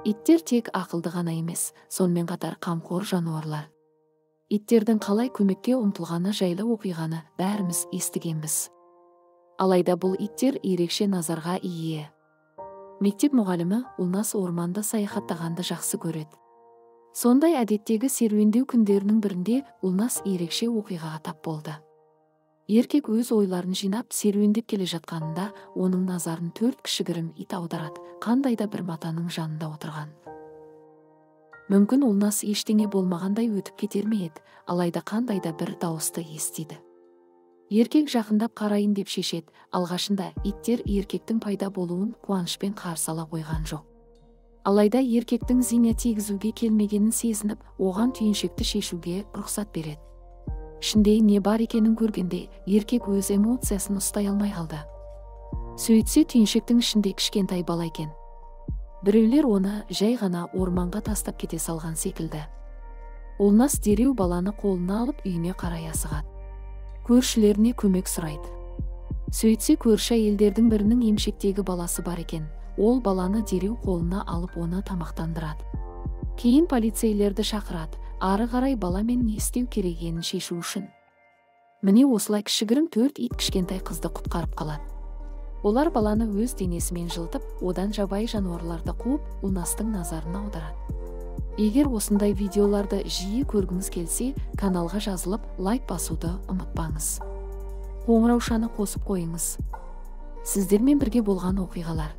Иттер тек ақылды ғана емес, сонымен қатар қамқор жануарлар. Иттердің қалай көмекке ұмтылғаны жайлы оқиғаны бәріміз естігенбіз. Алайда бұл иттер ерекше назарға ие. Мектеп мұғалімі Улнас орманда саяхаттағанды жақсы көреді. Сондай әдеттегі серуендеу күндерінің бірінде Улнас ерекше оқиғаға тап болды. Еркек өз ойларын жинап серуендеп келе жатқанында оның назарын 4 кішігірім ит аударады, қандай да бір матаның жанында отырған. Мүмкін Улнас ештеңе болмағандай өтіп кетер ме еді, алайда қандай да бір дауысты естиді. Еркек жақындап қарайын деп шешеді. Алғашында иттер еркектің пайда болуын қуанышпен қарсы ала қойған жоқ. Алайда еркектің зия тигізуге келмегенін сезініп, оған түйіншекті шешуге рұқсат береді. Ішінде не бар екенін көргенде, еркек өз эмоциясын ұстай алмай қалды. Сөйтсе түйіншектің ішінде кішкентай бала екен. Біреулер оны жай ғана орманға тастап кете салған секілді. Улнас дереу баланы қолына алып үйіне қарай асығады. Көршілеріне көмек сұрайды. Сөйтсе көрші әйелдердің бірінің емшектегі баласы бар екен. Ол баланы дереу қолына алып оны тамақтандырады. Кейін полицейлерді шақырады, ары қарай баламен не істеу керегенін шешу үшін. Міне осылай кішігірім 4 ит кішкентай қызды құтқарып қалады. Олар баланы өз денесімен жылытып, одан жабайы жануарларды қуып, Улнастың назарын аударады. Егер осындай видеоларды жиі көргіңіз келсе, каналға жазылып, лайк басуды ұмытпаңыз. Қоңыраушаны қосып қойыңыз. Сіздермен бірге болған оқиғалар